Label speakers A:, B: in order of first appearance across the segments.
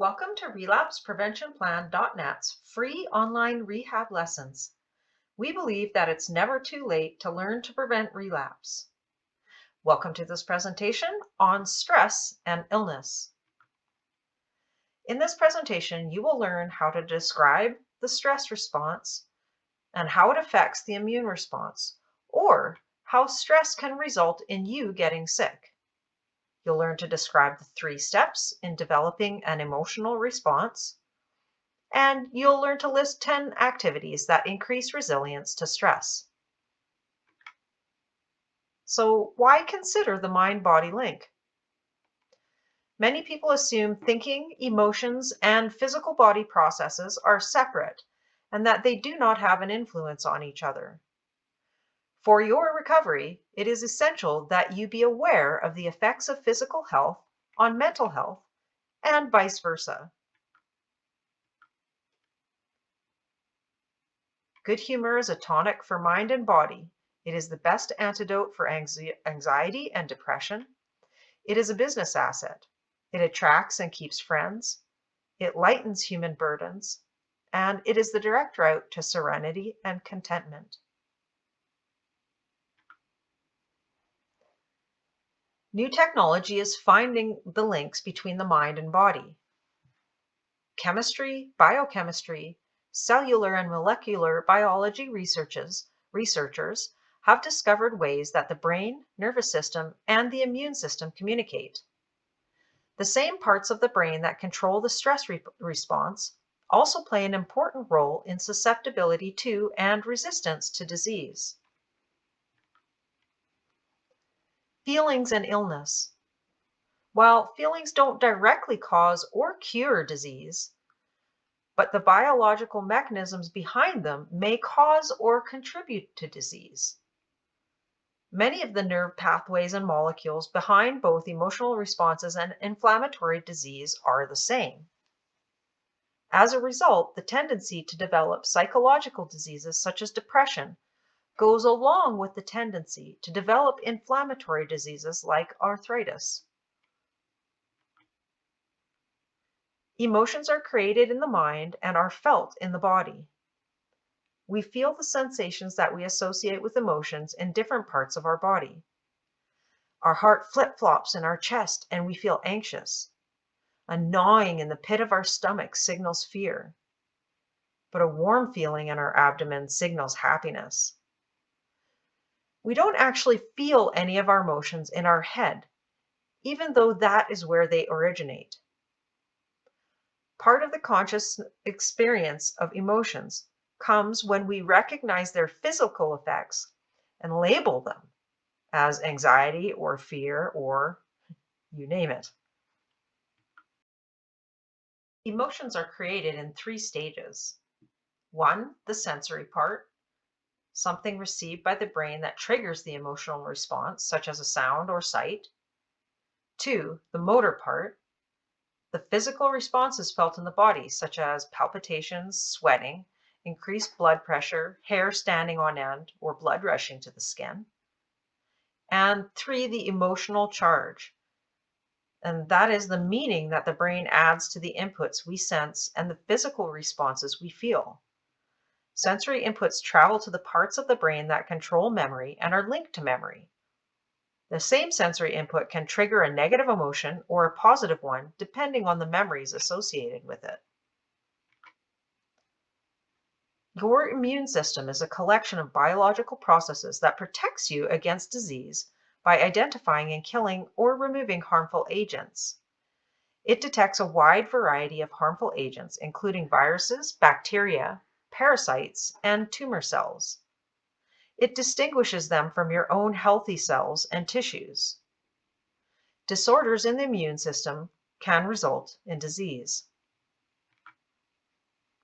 A: Welcome to RelapsePreventionPlan.net's free online rehab lessons. We believe that it's never too late to learn to prevent relapse. Welcome to this presentation on stress and illness. In this presentation, you will learn how to describe the stress response and how it affects the immune response, or how stress can result in you getting sick. You'll learn to describe the 3 steps in developing an emotional response, and you'll learn to list 10 activities that increase resilience to stress. So why consider the mind-body link? Many people assume thinking, emotions, and physical body processes are separate and that they do not have an influence on each other. For your recovery, it is essential that you be aware of the effects of physical health on mental health and vice versa. Good humor is a tonic for mind and body. It is the best antidote for anxiety and depression. It is a business asset. It attracts and keeps friends. It lightens human burdens. And it is the direct route to serenity and contentment. New technology is finding the links between the mind and body. Chemistry, biochemistry, cellular and molecular biology researchers have discovered ways that the brain, nervous system, and the immune system communicate. The same parts of the brain that control the stress response also play an important role in susceptibility to and resistance to disease. Feelings and illness. While feelings don't directly cause or cure disease, but the biological mechanisms behind them may cause or contribute to disease. Many of the nerve pathways and molecules behind both emotional responses and inflammatory disease are the same. As a result, the tendency to develop psychological diseases such as depression goes along with the tendency to develop inflammatory diseases like arthritis. Emotions are created in the mind and are felt in the body. We feel the sensations that we associate with emotions in different parts of our body. Our heart flip-flops in our chest and we feel anxious. A gnawing in the pit of our stomach signals fear, but a warm feeling in our abdomen signals happiness. We don't actually feel any of our emotions in our head, even though that is where they originate. Part of the conscious experience of emotions comes when we recognize their physical effects and label them as anxiety or fear or you name it. Emotions are created in 3 stages. 1, the sensory part, something received by the brain that triggers the emotional response, such as a sound or sight. 2, the motor part, the physical responses felt in the body, such as palpitations, sweating, increased blood pressure, hair standing on end, or blood rushing to the skin. And 3, the emotional charge. And that is the meaning that the brain adds to the inputs we sense and the physical responses we feel. Sensory inputs travel to the parts of the brain that control memory and are linked to memory. The same sensory input can trigger a negative emotion or a positive one, depending on the memories associated with it. Your immune system is a collection of biological processes that protects you against disease by identifying and killing or removing harmful agents. It detects a wide variety of harmful agents, including viruses, bacteria, parasites, and tumor cells. It distinguishes them from your own healthy cells and tissues. Disorders in the immune system can result in disease.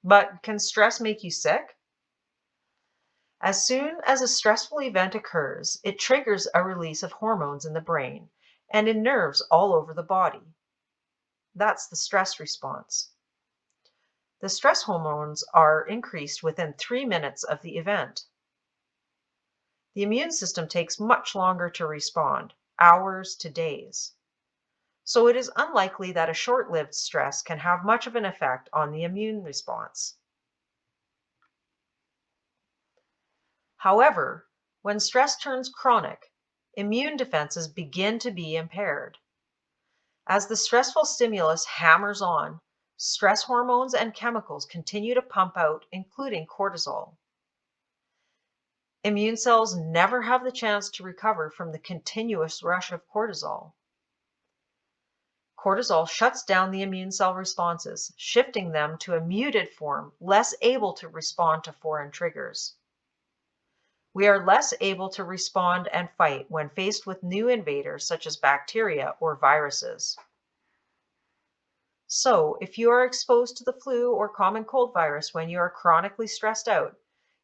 A: But can stress make you sick? As soon as a stressful event occurs, it triggers a release of hormones in the brain and in nerves all over the body. That's the stress response. The stress hormones are increased within 3 minutes of the event. The immune system takes much longer to respond, hours to days. So it is unlikely that a short-lived stress can have much of an effect on the immune response. However, when stress turns chronic, immune defenses begin to be impaired. As the stressful stimulus hammers on, stress hormones and chemicals continue to pump out, including cortisol. Immune cells never have the chance to recover from the continuous rush of cortisol. Cortisol shuts down the immune cell responses, shifting them to a muted form, less able to respond to foreign triggers. We are less able to respond and fight when faced with new invaders such as bacteria or viruses. So, if you are exposed to the flu or common cold virus when you are chronically stressed out,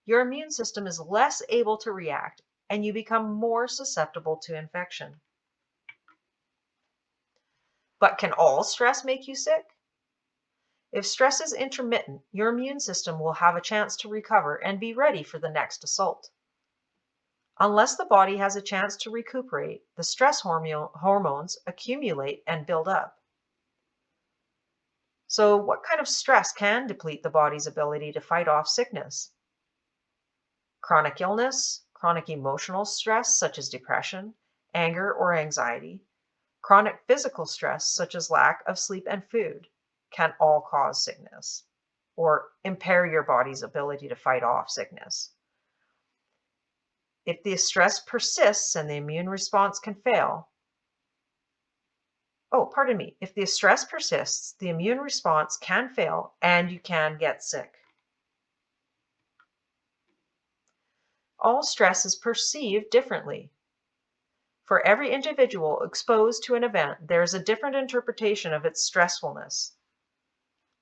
A: your immune system is less able to react and you become more susceptible to infection. But can all stress make you sick? If stress is intermittent, your immune system will have a chance to recover and be ready for the next assault. Unless the body has a chance to recuperate, the stress hormones accumulate and build up. So, what kind of stress can deplete the body's ability to fight off sickness? Chronic illness, chronic emotional stress, such as depression, anger, or anxiety, chronic physical stress, such as lack of sleep and food, can all cause sickness or impair your body's ability to fight off sickness. If the stress persists and the immune response can fail, if the stress persists, the immune response can fail and you can get sick. All stress is perceived differently. For every individual exposed to an event, there is a different interpretation of its stressfulness.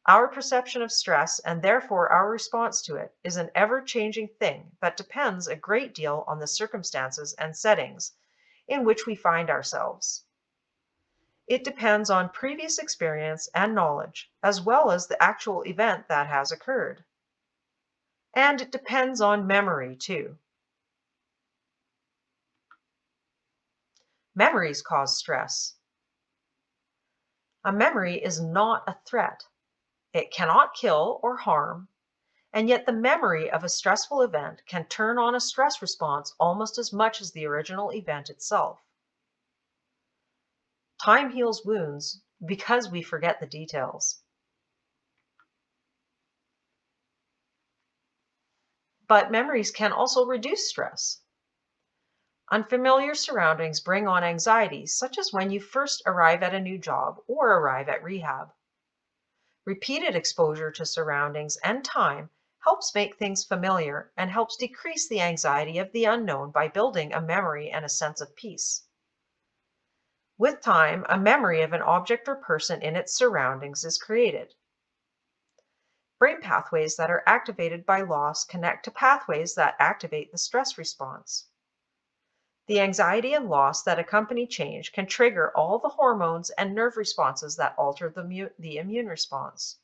A: Our perception of stress, and therefore our response to it, is an ever-changing thing that depends a great deal on the circumstances and settings in which we find ourselves. It depends on previous experience and knowledge, as well as the actual event that has occurred. And it depends on memory, too. Memories cause stress. A memory is not a threat. It cannot kill or harm, and yet the memory of a stressful event can turn on a stress response almost as much as the original event itself. Time heals wounds because we forget the details. But memories can also reduce stress. Unfamiliar surroundings bring on anxiety, such as when you first arrive at a new job or arrive at rehab. Repeated exposure to surroundings and time helps make things familiar and helps decrease the anxiety of the unknown by building a memory and a sense of peace. With time, a memory of an object or person in its surroundings is created. Brain pathways that are activated by loss connect to pathways that activate the stress response. The anxiety and loss that accompany change can trigger all the hormones and nerve responses that alter the immune response.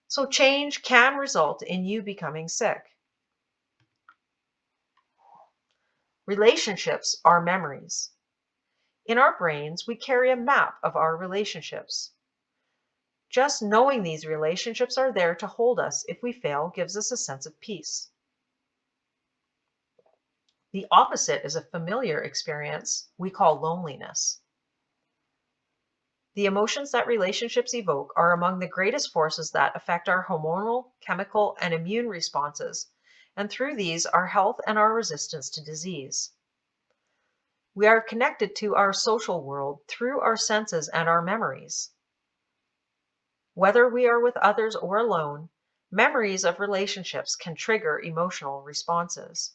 A: So change can result in you becoming sick. Relationships are memories. In our brains, we carry a map of our relationships. Just knowing these relationships are there to hold us if we fail gives us a sense of peace. The opposite is a familiar experience we call loneliness. The emotions that relationships evoke are among the greatest forces that affect our hormonal, chemical, and immune responses, and through these, our health and our resistance to disease. We are connected to our social world through our senses and our memories. Whether we are with others or alone, memories of relationships can trigger emotional responses.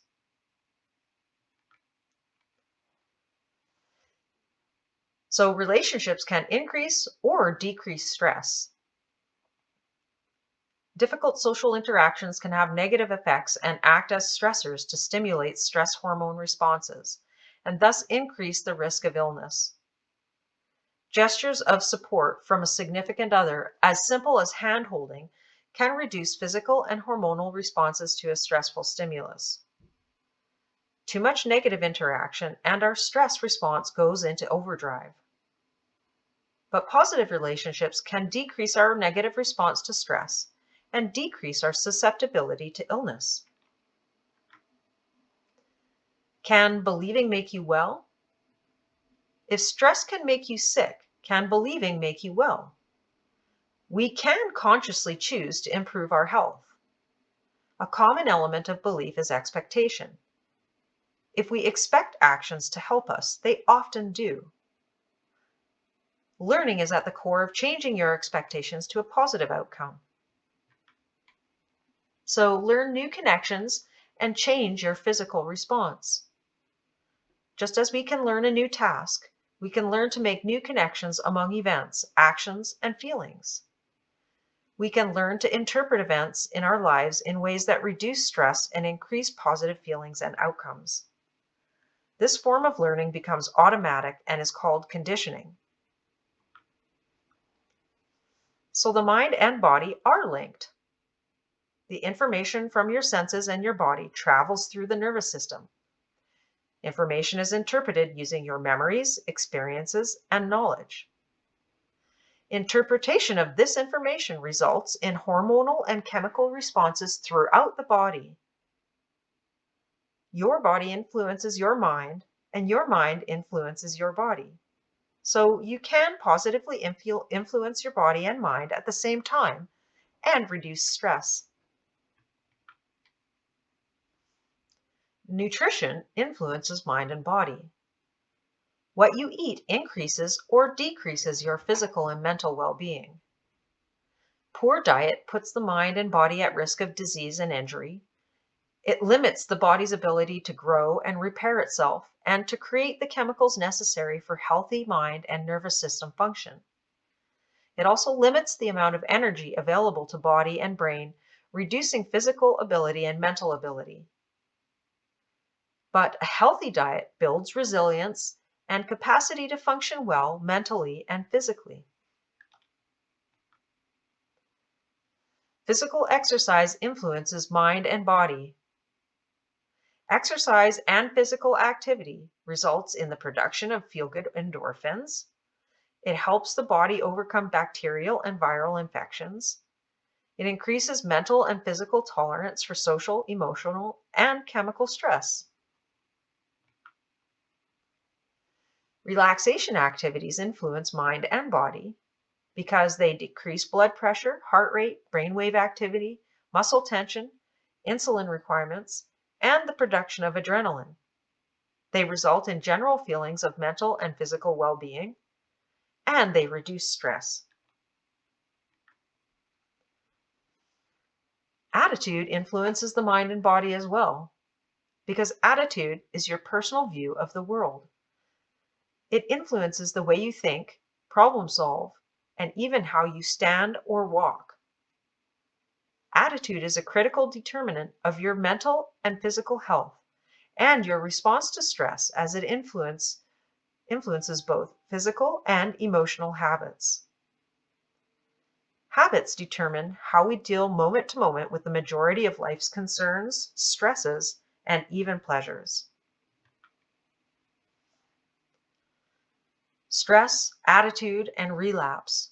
A: So relationships can increase or decrease stress. Difficult social interactions can have negative effects and act as stressors to stimulate stress hormone responses, and thus increase the risk of illness. Gestures of support from a significant other, as simple as hand-holding, can reduce physical and hormonal responses to a stressful stimulus. Too much negative interaction and our stress response goes into overdrive. But positive relationships can decrease our negative response to stress and decrease our susceptibility to illness. Can believing make you well? If stress can make you sick, can believing make you well? We can consciously choose to improve our health. A common element of belief is expectation. If we expect actions to help us, they often do. Learning is at the core of changing your expectations to a positive outcome. So learn new connections and change your physical response. Just as we can learn a new task, we can learn to make new connections among events, actions, and feelings. We can learn to interpret events in our lives in ways that reduce stress and increase positive feelings and outcomes. This form of learning becomes automatic and is called conditioning. So the mind and body are linked. The information from your senses and your body travels through the nervous system. Information is interpreted using your memories, experiences, and knowledge. Interpretation of this information results in hormonal and chemical responses throughout the body. Your body influences your mind, and your mind influences your body. So you can positively influence your body and mind at the same time and reduce stress. Nutrition influences mind and body. What you eat increases or decreases your physical and mental well-being. Poor diet puts the mind and body at risk of disease and injury. It limits the body's ability to grow and repair itself and to create the chemicals necessary for healthy mind and nervous system function. It also limits the amount of energy available to body and brain, reducing physical ability and mental ability. But a healthy diet builds resilience and capacity to function well mentally and physically. Physical exercise influences mind and body. Exercise and physical activity results in the production of feel-good endorphins. It helps the body overcome bacterial and viral infections. It increases mental and physical tolerance for social, emotional, and chemical stress. Relaxation activities influence mind and body because they decrease blood pressure, heart rate, brainwave activity, muscle tension, insulin requirements, and the production of adrenaline. They result in general feelings of mental and physical well-being, and they reduce stress. Attitude influences the mind and body as well, because attitude is your personal view of the world. It influences the way you think, problem solve, and even how you stand or walk. Attitude is a critical determinant of your mental and physical health and your response to stress, as it influences both physical and emotional habits. Habits determine how we deal moment to moment with the majority of life's concerns, stresses, and even pleasures. Stress, attitude, and relapse.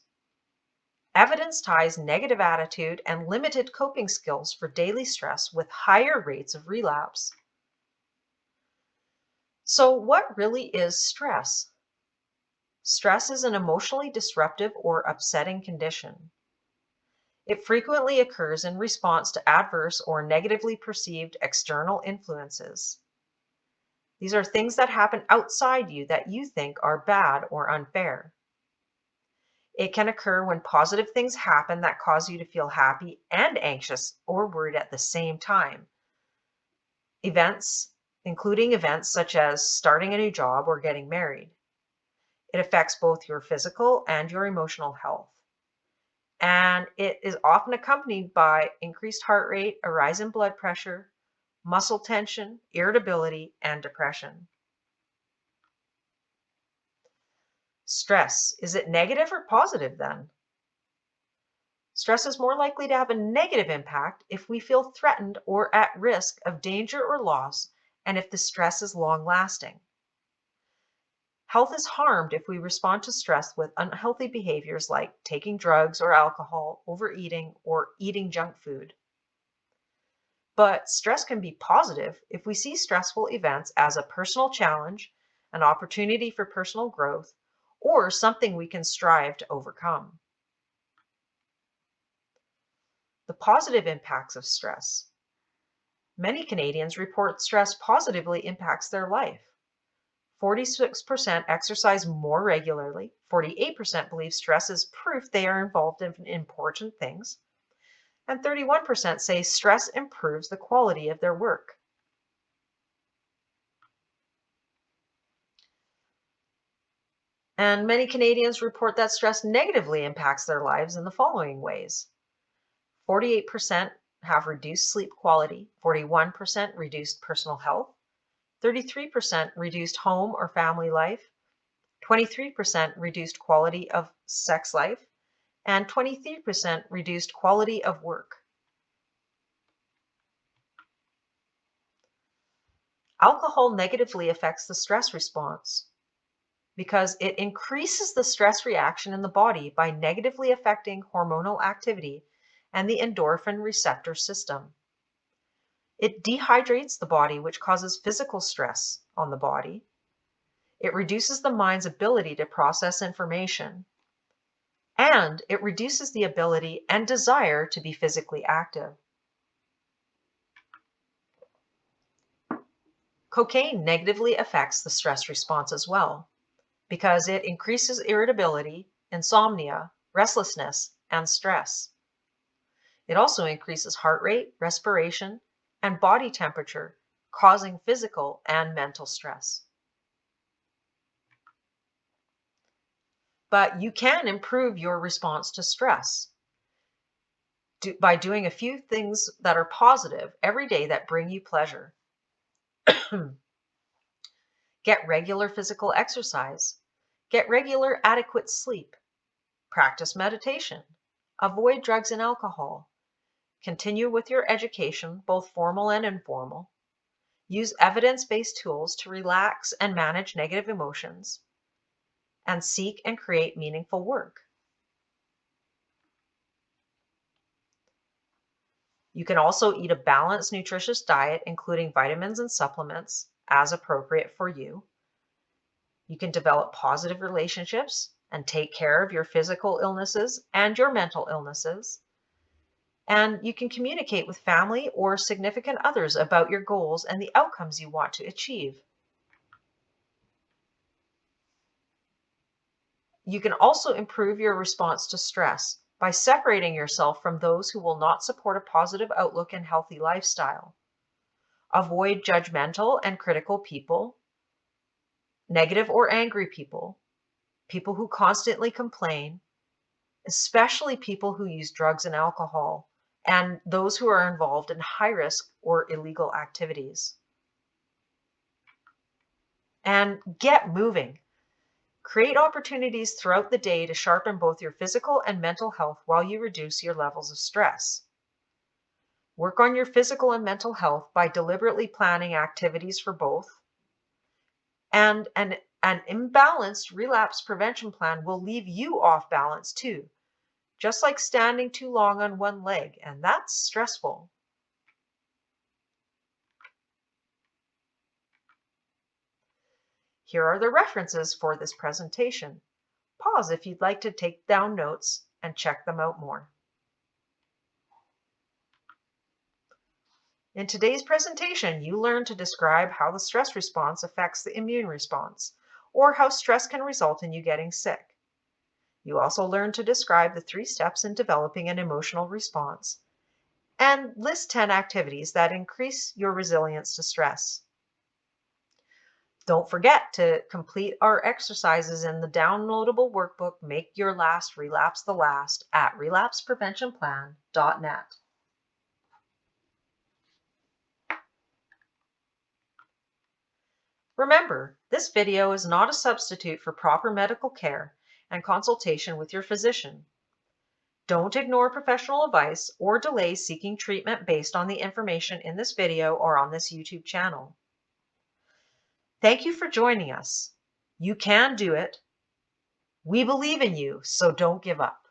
A: Evidence ties negative attitude and limited coping skills for daily stress with higher rates of relapse. So, what really is stress? Stress is an emotionally disruptive or upsetting condition. It frequently occurs in response to adverse or negatively perceived external influences. These are things that happen outside you that you think are bad or unfair. It can occur when positive things happen that cause you to feel happy and anxious or worried at the same time. Including events such as starting a new job or getting married. It affects both your physical and your emotional health. And it is often accompanied by increased heart rate, a rise in blood pressure, muscle tension, irritability, and depression. Stress, is it negative or positive then? Stress is more likely to have a negative impact if we feel threatened or at risk of danger or loss, and if the stress is long lasting. Health is harmed if we respond to stress with unhealthy behaviors like taking drugs or alcohol, overeating, or eating junk food. But stress can be positive if we see stressful events as a personal challenge, an opportunity for personal growth, or something we can strive to overcome. The positive impacts of stress. Many Canadians report stress positively impacts their life. 46% exercise more regularly. 48% believe stress is proof they are involved in important things. And 31% say stress improves the quality of their work. And many Canadians report that stress negatively impacts their lives in the following ways. 48% have reduced sleep quality, 41% reduced personal health, 33% reduced home or family life, 23% reduced quality of sex life, and 23% reduced quality of work. Alcohol negatively affects the stress response because it increases the stress reaction in the body by negatively affecting hormonal activity and the endorphin receptor system. It dehydrates the body, which causes physical stress on the body. It reduces the mind's ability to process information, and it reduces the ability and desire to be physically active. Cocaine negatively affects the stress response as well because it increases irritability, insomnia, restlessness, and stress. It also increases heart rate, respiration, and body temperature, causing physical and mental stress. But you can improve your response to stress by doing a few things that are positive every day that bring you pleasure. Get regular physical exercise. Get regular adequate sleep. Practice meditation. Avoid drugs and alcohol. Continue with your education, both formal and informal. Use evidence-based tools to relax and manage negative emotions. And seek and create meaningful work. You can also eat a balanced, nutritious diet, including vitamins and supplements, as appropriate for you. You can develop positive relationships and take care of your physical illnesses and your mental illnesses. And you can communicate with family or significant others about your goals and the outcomes you want to achieve. You can also improve your response to stress by separating yourself from those who will not support a positive outlook and healthy lifestyle. Avoid judgmental and critical people, negative or angry people, people who constantly complain, especially people who use drugs and alcohol, and those who are involved in high risk or illegal activities. And get moving. Create opportunities throughout the day to sharpen both your physical and mental health while you reduce your levels of stress. Work on your physical and mental health by deliberately planning activities for both. And an imbalanced relapse prevention plan will leave you off balance too, just like standing too long on one leg, and that's stressful. Here are the references for this presentation. Pause if you'd like to take down notes and check them out more. In today's presentation, you learned to describe how the stress response affects the immune response, or how stress can result in you getting sick. You also learned to describe the 3 steps in developing an emotional response, and list 10 activities that increase your resilience to stress. Don't forget to complete our exercises in the downloadable workbook, Make Your Last Relapse the Last, at relapsepreventionplan.net. Remember, this video is not a substitute for proper medical care and consultation with your physician. Don't ignore professional advice or delay seeking treatment based on the information in this video or on this YouTube channel. Thank you for joining us. You can do it. We believe in you, so don't give up.